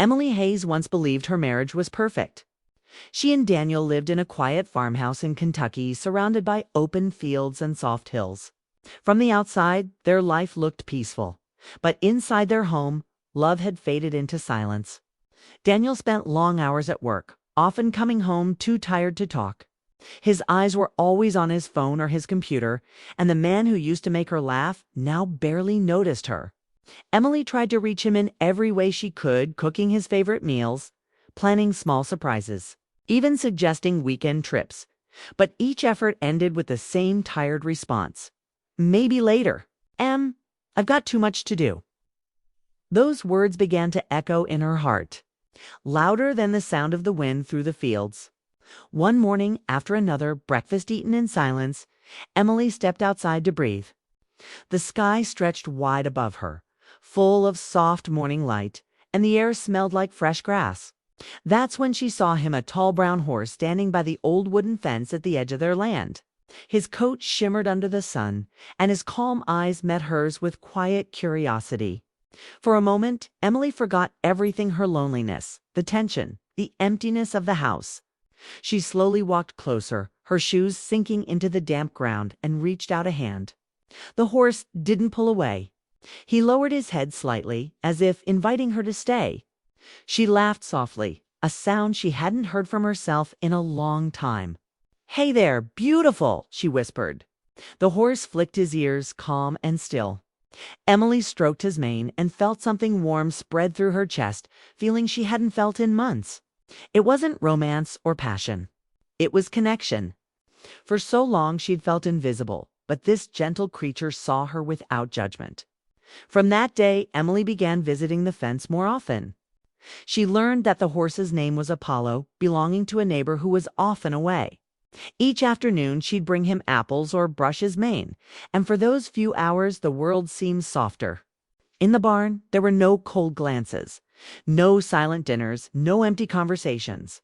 Emily Hayes once believed her marriage was perfect. She and Daniel lived in a quiet farmhouse in Kentucky, surrounded by open fields and soft hills. From the outside, their life looked peaceful. But inside their home, love had faded into silence. Daniel spent long hours at work, often coming home too tired to talk. His eyes were always on his phone or his computer, and the man who used to make her laugh now barely noticed her. Emily tried to reach him in every way she could, cooking his favorite meals, planning small surprises, even suggesting weekend trips. But each effort ended with the same tired response. Maybe later. I've got too much to do. Those words began to echo in her heart, louder than the sound of the wind through the fields. One morning after another, breakfast eaten in silence, Emily stepped outside to breathe. The sky stretched wide above her, full of soft morning light, and the air smelled like fresh grass. That's when she saw him, a tall brown horse standing by the old wooden fence at the edge of their land. His coat shimmered under the sun, and his calm eyes met hers with quiet curiosity. For a moment, Emily forgot everything: her loneliness, the tension, the emptiness of the house. She slowly walked closer, her shoes sinking into the damp ground, and reached out a hand. The horse didn't pull away. He lowered his head slightly, as if inviting her to stay. She laughed softly, a sound she hadn't heard from herself in a long time. "Hey there, beautiful," she whispered. The horse flicked his ears, calm and still. Emily stroked his mane and felt something warm spread through her chest, feeling she hadn't felt in months. It wasn't romance or passion. It was connection. For so long she'd felt invisible, but this gentle creature saw her without judgment. From that day, Emily began visiting the fence more often. She learned that the horse's name was Apollo, belonging to a neighbor who was often away. Each afternoon she'd bring him apples or brush his mane, and for those few hours the world seemed softer. In the barn, there were no cold glances, no silent dinners, no empty conversations.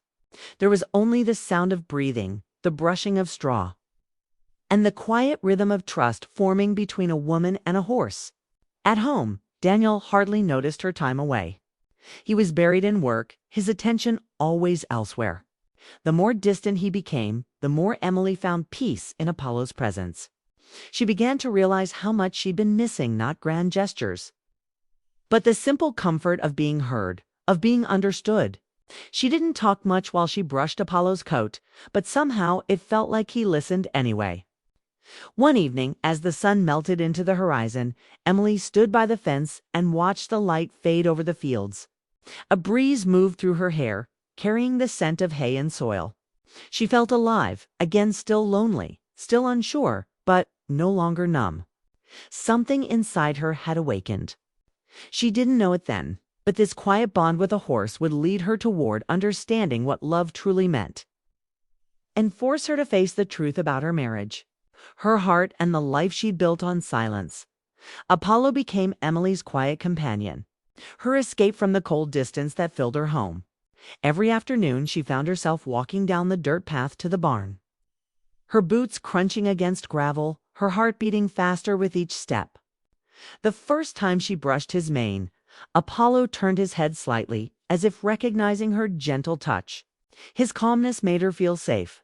There was only the sound of breathing, the brushing of straw, and the quiet rhythm of trust forming between a woman and a horse. At home, Daniel hardly noticed her time away. He was buried in work, his attention always elsewhere. The more distant he became, the more Emily found peace in Apollo's presence. She began to realize how much she'd been missing, not grand gestures, but the simple comfort of being heard, of being understood. She didn't talk much while she brushed Apollo's coat, but somehow it felt like he listened anyway. One evening, as the sun melted into the horizon, Emily stood by the fence and watched the light fade over the fields. A breeze moved through her hair, carrying the scent of hay and soil. She felt alive, again still lonely, still unsure, but no longer numb. Something inside her had awakened. She didn't know it then, but this quiet bond with a horse would lead her toward understanding what love truly meant, and force her to face the truth about her marriage, her heart, and the life she'd built on silence. Apollo became Emily's quiet companion, her escape from the cold distance that filled her home. Every afternoon she found herself walking down the dirt path to the barn, her boots crunching against gravel, her heart beating faster with each step. The first time she brushed his mane, Apollo turned his head slightly, as if recognizing her gentle touch. His calmness made her feel safe.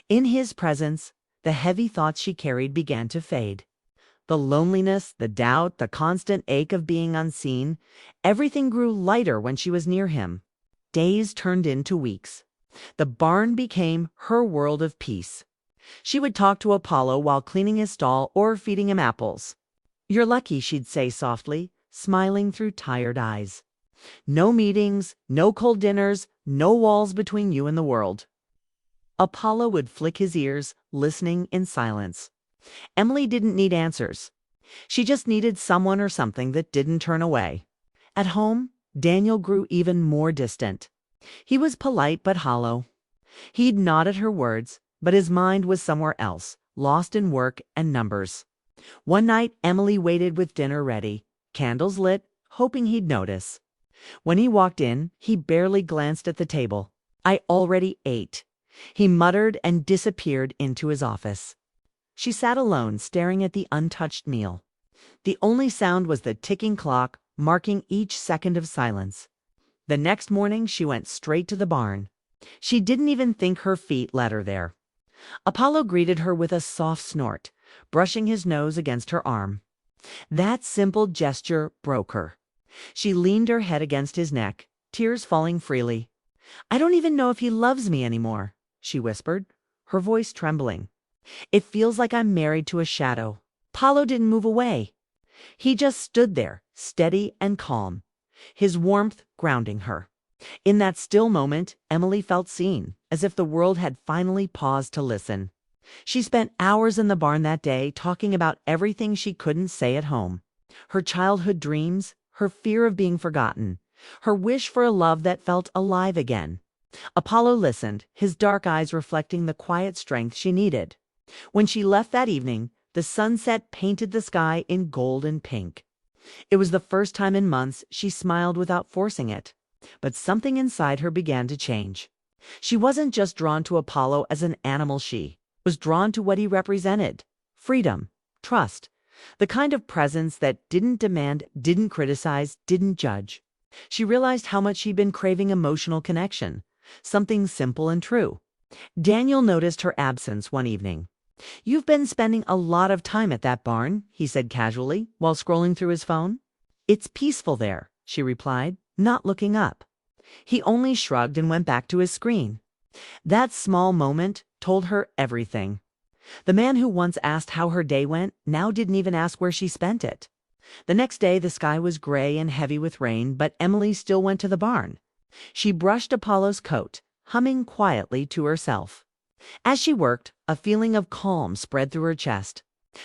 In his presence, the heavy thoughts she carried began to fade. The loneliness, the doubt, the constant ache of being unseen, everything grew lighter when she was near him. Days turned into weeks. The barn became her world of peace. She would talk to Apollo while cleaning his stall or feeding him apples. "You're lucky," she'd say softly, smiling through tired eyes. "No meetings, no cold dinners, no walls between you and the world." Apollo would flick his ears, listening in silence. Emily didn't need answers. She just needed someone or something that didn't turn away. At home, Daniel grew even more distant. He was polite but hollow. He'd nod at her words, but his mind was somewhere else, lost in work and numbers. One night, Emily waited with dinner ready, candles lit, hoping he'd notice. When he walked in, he barely glanced at the table. "I already ate," he muttered and disappeared into his office. She sat alone, staring at the untouched meal. The only sound was the ticking clock, marking each second of silence. The next morning, she went straight to the barn. She didn't even think her feet led her there. Apollo greeted her with a soft snort, brushing his nose against her arm. That simple gesture broke her. She leaned her head against his neck, tears falling freely. "I don't even know if he loves me anymore," she whispered, her voice trembling. "It feels like I'm married to a shadow." Apollo didn't move away. He just stood there, steady and calm, his warmth grounding her. In that still moment, Emily felt seen, as if the world had finally paused to listen. She spent hours in the barn that day talking about everything she couldn't say at home. Her childhood dreams, her fear of being forgotten, her wish for a love that felt alive again. Apollo listened, his dark eyes reflecting the quiet strength she needed. When she left that evening, the sunset painted the sky in gold and pink. It was the first time in months she smiled without forcing it. But something inside her began to change. She wasn't just drawn to Apollo as an animal, she was drawn to what he represented: freedom, trust, the kind of presence that didn't demand, didn't criticize, didn't judge. She realized how much she'd been craving emotional connection, something simple and true. Daniel noticed her absence one evening. "You've been spending a lot of time at that barn," he said casually, while scrolling through his phone. "It's peaceful there," she replied, not looking up. He only shrugged and went back to his screen. That small moment told her everything. The man who once asked how her day went now didn't even ask where she spent it. The next day the sky was gray and heavy with rain, but Emily still went to the barn. She brushed Apollo's coat, humming quietly to herself. As she worked, a feeling of calm spread through her chest.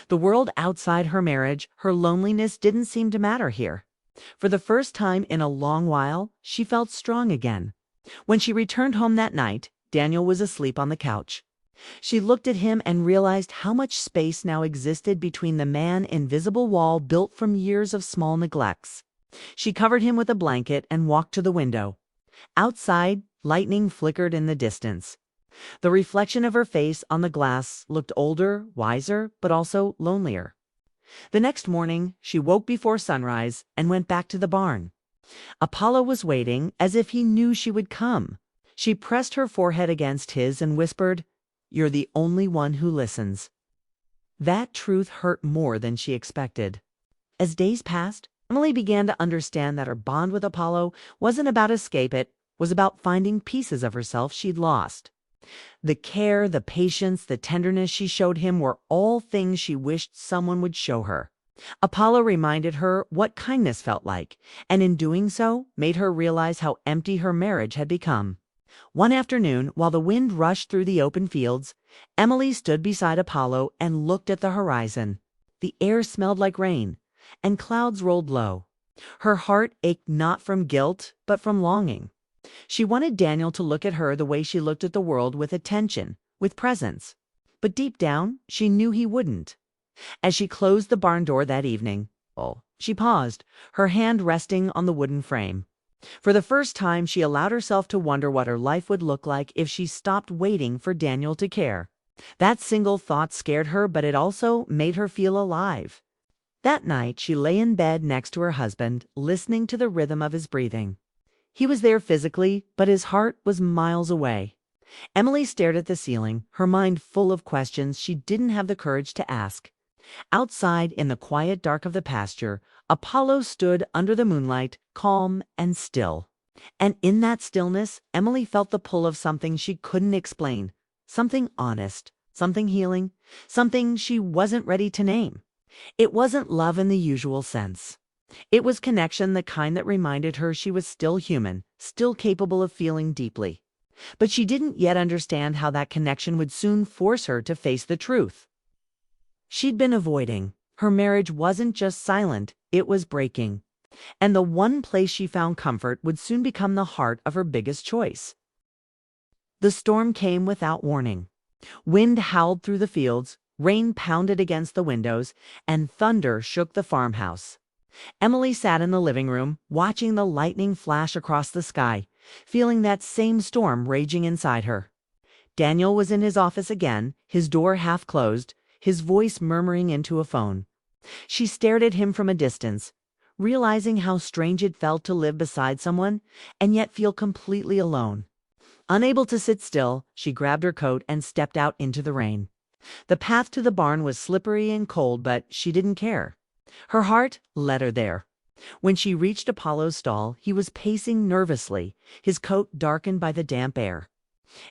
The world outside her marriage, her loneliness, didn't seem to matter here. For the first time in a long while, she felt strong again. When she returned home that night, Daniel was asleep on the couch. She looked at him and realized how much space now existed between the man-invisible wall built from years of small neglects. She covered him with a blanket and walked to the window. Outside, lightning flickered in the distance. The reflection of her face on the glass looked older, wiser, but also lonelier. The next morning, she woke before sunrise and went back to the barn. Apollo was waiting, as if he knew she would come. She pressed her forehead against his and whispered, "You're the only one who listens." That truth hurt more than she expected. As days passed, Emily began to understand that her bond with Apollo wasn't about escape, it was about finding pieces of herself she'd lost. The care, the patience, the tenderness she showed him were all things she wished someone would show her. Apollo reminded her what kindness felt like, and in doing so, made her realize how empty her marriage had become. One afternoon, while the wind rushed through the open fields, Emily stood beside Apollo and looked at the horizon. The air smelled like rain, and clouds rolled low. Her heart ached not from guilt, but from longing. She wanted Daniel to look at her the way she looked at the world, with attention, with presence. But deep down, she knew he wouldn't. As she closed the barn door that evening, she paused, her hand resting on the wooden frame. For the first time, she allowed herself to wonder what her life would look like if she stopped waiting for Daniel to care. That single thought scared her, but it also made her feel alive. That night, she lay in bed next to her husband, listening to the rhythm of his breathing. He was there physically, but his heart was miles away. Emily stared at the ceiling, her mind full of questions she didn't have the courage to ask. Outside, in the quiet dark of the pasture, Apollo stood under the moonlight, calm and still. And in that stillness, Emily felt the pull of something she couldn't explain, something honest, something healing, something she wasn't ready to name. It wasn't love in the usual sense. It was connection, the kind that reminded her she was still human, still capable of feeling deeply. But she didn't yet understand how that connection would soon force her to face the truth. She'd been avoiding. Her marriage wasn't just silent, it was breaking. And the one place she found comfort would soon become the heart of her biggest choice. The storm came without warning. Wind howled through the fields, rain pounded against the windows, and thunder shook the farmhouse. Emily sat in the living room, watching the lightning flash across the sky, feeling that same storm raging inside her. Daniel was in his office again, his door half closed, his voice murmuring into a phone. She stared at him from a distance, realizing how strange it felt to live beside someone and yet feel completely alone. Unable to sit still, she grabbed her coat and stepped out into the rain. The path to the barn was slippery and cold, but she didn't care. Her heart led her there. When she reached Apollo's stall, he was pacing nervously, his coat darkened by the damp air.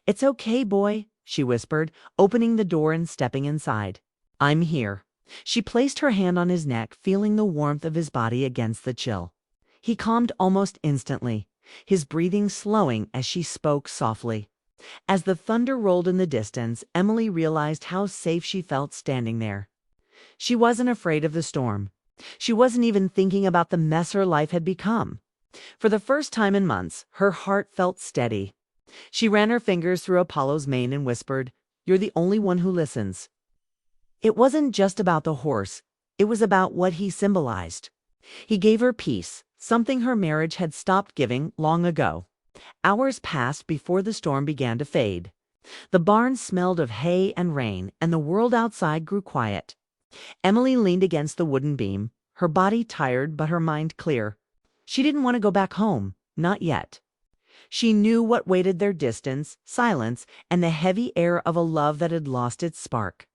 "It's okay, boy," she whispered, opening the door and stepping inside. "I'm here." She placed her hand on his neck, feeling the warmth of his body against the chill. He calmed almost instantly, his breathing slowing as she spoke softly. As the thunder rolled in the distance, Emily realized how safe she felt standing there. She wasn't afraid of the storm. She wasn't even thinking about the mess her life had become. For the first time in months, her heart felt steady. She ran her fingers through Apollo's mane and whispered, "You're the only one who listens." It wasn't just about the horse. It was about what he symbolized. He gave her peace, something her marriage had stopped giving long ago. Hours passed before the storm began to fade. The barn smelled of hay and rain, and the world outside grew quiet. Emily leaned against the wooden beam, her body tired but her mind clear. She didn't want to go back home, not yet. She knew what waited there: distance, silence, and the heavy air of a love that had lost its spark.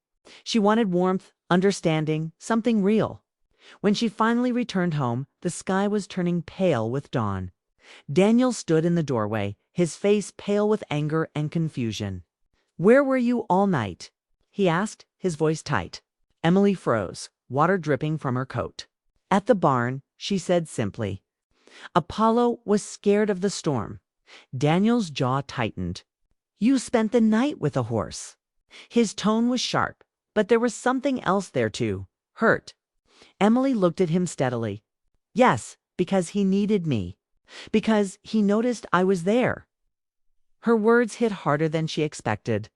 She wanted warmth, understanding, something real. When she finally returned home, the sky was turning pale with dawn. Daniel stood in the doorway, his face pale with anger and confusion. "Where were you all night?" he asked, his voice tight. Emily froze, water dripping from her coat. "At the barn," she said simply. Apollo was scared of the storm. Daniel's jaw tightened. "You spent the night with a horse." His tone was sharp, but there was something else there too: hurt. Emily looked at him steadily. "Yes, because he needed me. Because he noticed I was there." Her words hit harder than she expected.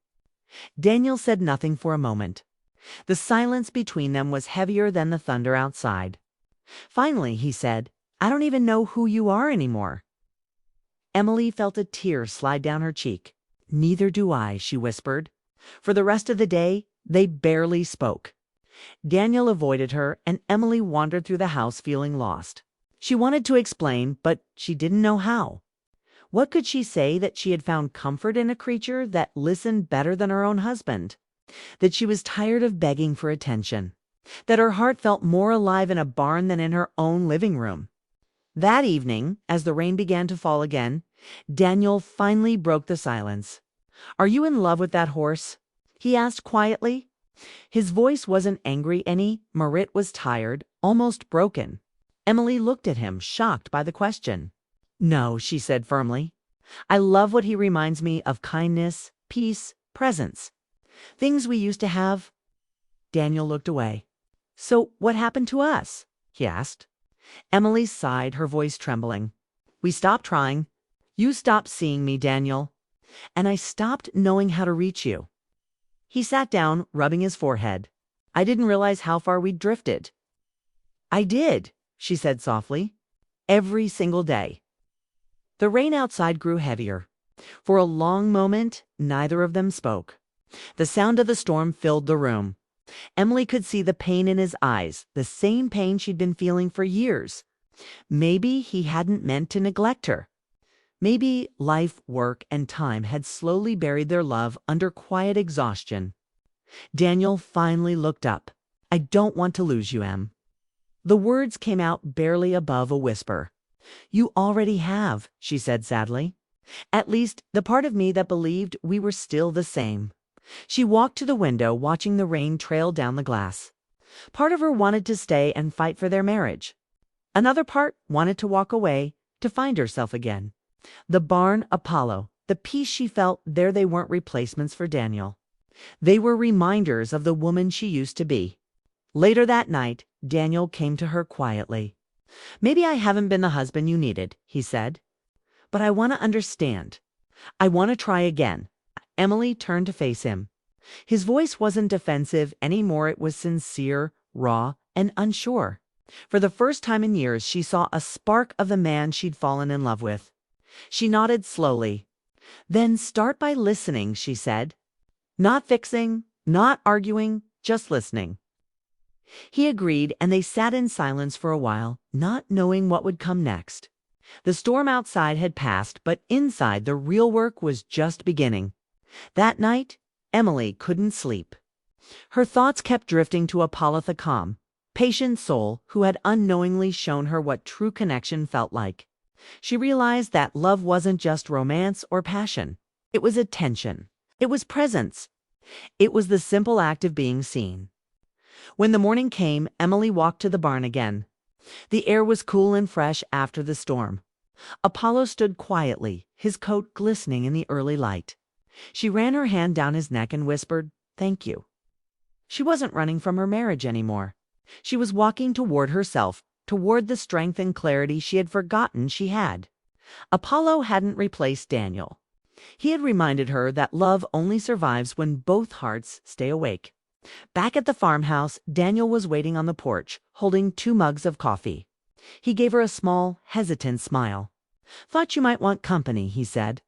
Daniel said nothing for a moment. The silence between them was heavier than the thunder outside. Finally, he said, "I don't even know who you are anymore." Emily felt a tear slide down her cheek. "Neither do I," she whispered. For the rest of the day, they barely spoke. Daniel avoided her, and Emily wandered through the house feeling lost. She wanted to explain, but she didn't know how. What could she say that she had found comfort in a creature that listened better than her own husband? That she was tired of begging for attention? That her heart felt more alive in a barn than in her own living room? That evening, as the rain began to fall again, Daniel finally broke the silence. "Are you in love with that horse?" he asked quietly. His voice wasn't angry anymore. It was tired, almost broken. Emily looked at him, shocked by the question. "No," she said firmly. "I love what he reminds me of: kindness, peace, presence. Things we used to have." Daniel looked away. "So what happened to us?" he asked. Emily sighed, her voice trembling. "We stopped trying. You stopped seeing me, Daniel. And I stopped knowing how to reach you." He sat down, rubbing his forehead. "I didn't realize how far we'd drifted." "I did," she said softly. "Every single day." The rain outside grew heavier. For a long moment, neither of them spoke. The sound of the storm filled the room. Emily could see the pain in his eyes, the same pain she'd been feeling for years. Maybe he hadn't meant to neglect her. Maybe life, work, and time had slowly buried their love under quiet exhaustion. Daniel finally looked up. "I don't want to lose you, Em." The words came out barely above a whisper. "You already have," she said sadly. "At least, the part of me that believed we were still the same." She walked to the window, watching the rain trail down the glass. Part of her wanted to stay and fight for their marriage. Another part wanted to walk away, to find herself again. The barn, Apollo, the peace she felt there, they weren't replacements for Daniel. They were reminders of the woman she used to be. Later that night, Daniel came to her quietly. "Maybe I haven't been the husband you needed," he said. "But I want to understand. I want to try again." Emily turned to face him. His voice wasn't defensive anymore. It was sincere, raw, and unsure. For the first time in years, she saw a spark of the man she'd fallen in love with. She nodded slowly. "Then start by listening," she said. "Not fixing, not arguing, just listening." He agreed, and they sat in silence for a while, not knowing what would come next. The storm outside had passed, but inside the real work was just beginning. That night, Emily couldn't sleep. Her thoughts kept drifting to Apollo the calm, patient soul who had unknowingly shown her what true connection felt like. She realized that love wasn't just romance or passion. It was attention. It was presence. It was the simple act of being seen. When the morning came, Emily walked to the barn again. The air was cool and fresh after the storm. Apollo stood quietly, his coat glistening in the early light. She ran her hand down his neck and whispered, "Thank you." She wasn't running from her marriage anymore. She was walking toward herself, toward the strength and clarity she had forgotten she had. Apollo hadn't replaced Daniel. He had reminded her that love only survives when both hearts stay awake. Back at the farmhouse, Daniel was waiting on the porch, holding 2 mugs of coffee. He gave her a small, hesitant smile. "Thought you might want company," he said.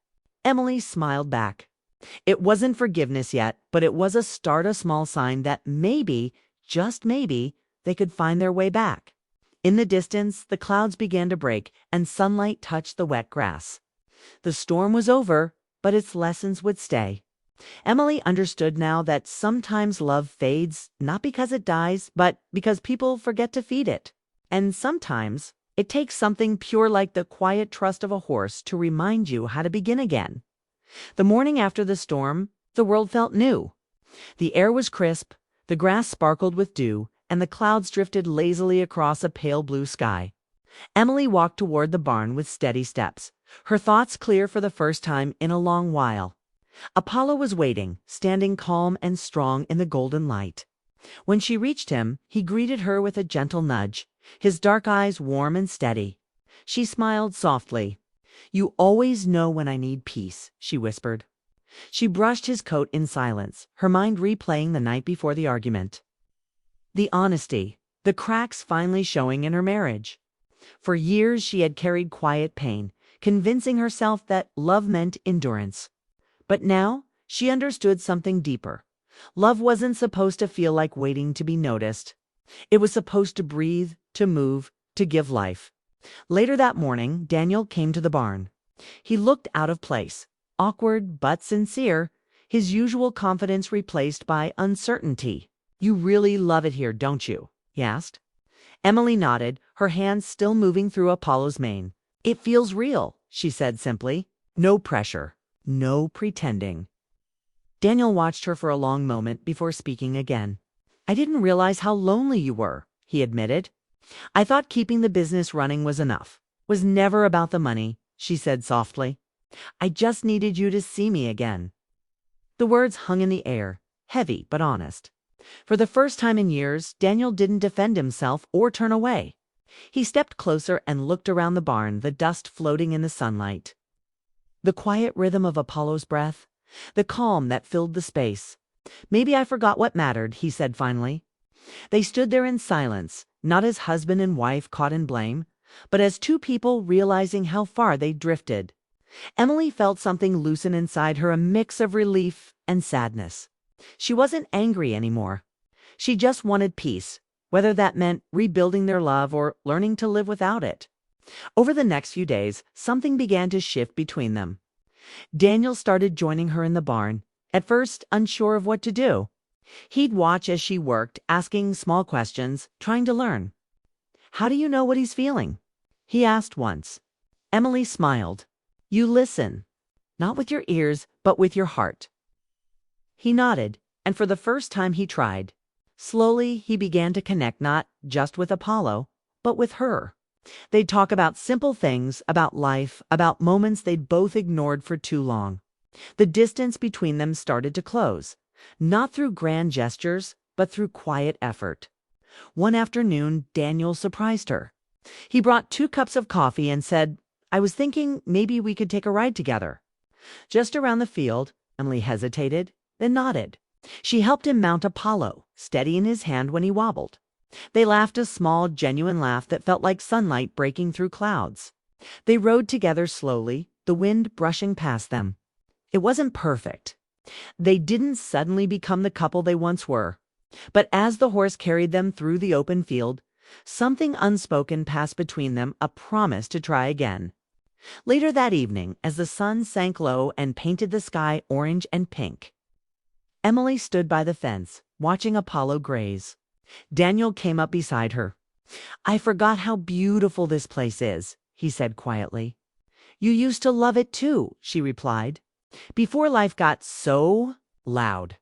Emily smiled back. It wasn't forgiveness yet, but it was a small sign that maybe, just maybe, they could find their way back. In the distance, the clouds began to break and sunlight touched the wet grass. The storm was over, but its lessons would stay. Emily understood now that sometimes love fades, not because it dies, but because people forget to feed it. And sometimes it takes something pure like the quiet trust of a horse to remind you how to begin again. The morning after the storm, the world felt new. The air was crisp, the grass sparkled with dew, and the clouds drifted lazily across a pale blue sky. Emily walked toward the barn with steady steps, her thoughts clear for the first time in a long while. Apollo was waiting, standing calm and strong in the golden light. When she reached him, he greeted her with a gentle nudge, his dark eyes warm and steady. She smiled softly. "You always know when I need peace," she whispered. She brushed his coat in silence, her mind replaying the night before the argument. The honesty, the cracks finally showing in her marriage. For years she had carried quiet pain, convincing herself that love meant endurance. But now she understood something deeper. Love wasn't supposed to feel like waiting to be noticed. It was supposed to breathe, to move, to give life. Later that morning, Daniel came to the barn. He looked out of place, awkward but sincere, his usual confidence replaced by uncertainty. "You really love it here, don't you?" he asked. Emily nodded, her hands still moving through Apollo's mane. "It feels real," she said simply. "No pressure, no pretending." Daniel watched her for a long moment before speaking again. "I didn't realize how lonely you were," he admitted. "I thought keeping the business running was enough. Was never about the money," she said softly. "I just needed you to see me again." The words hung in the air, heavy but honest. For the first time in years, Daniel didn't defend himself or turn away. He stepped closer and looked around the barn, the dust floating in the sunlight. The quiet rhythm of Apollo's breath, the calm that filled the space. "Maybe I forgot what mattered," he said finally. They stood there in silence, not as husband and wife caught in blame, but as 2 people realizing how far they'd drifted. Emily felt something loosen inside her, a mix of relief and sadness. She wasn't angry anymore. She just wanted peace, whether that meant rebuilding their love or learning to live without it. Over the next few days, something began to shift between them. Daniel started joining her in the barn, at first unsure of what to do. He'd watch as she worked, asking small questions, trying to learn. "How do you know what he's feeling?" he asked once. Emily smiled. "You listen, not with your ears, but with your heart." He nodded, and for the first time he tried. Slowly, he began to connect not just with Apollo, but with her. They'd talk about simple things, about life, about moments they'd both ignored for too long. The distance between them started to close, not through grand gestures, but through quiet effort. One afternoon, Daniel surprised her. He brought 2 cups of coffee and said, "I was thinking maybe we could take a ride together." Just around the field, Emily hesitated, then nodded. She helped him mount Apollo, steadying his hand when he wobbled. They laughed, a small, genuine laugh that felt like sunlight breaking through clouds. They rode together slowly, the wind brushing past them. It wasn't perfect. They didn't suddenly become the couple they once were. But as the horse carried them through the open field, something unspoken passed between them, a promise to try again. Later that evening, as the sun sank low and painted the sky orange and pink, Emily stood by the fence, watching Apollo graze. Daniel came up beside her. "I forgot how beautiful this place is," he said quietly. "You used to love it too," she replied, "before life got so loud."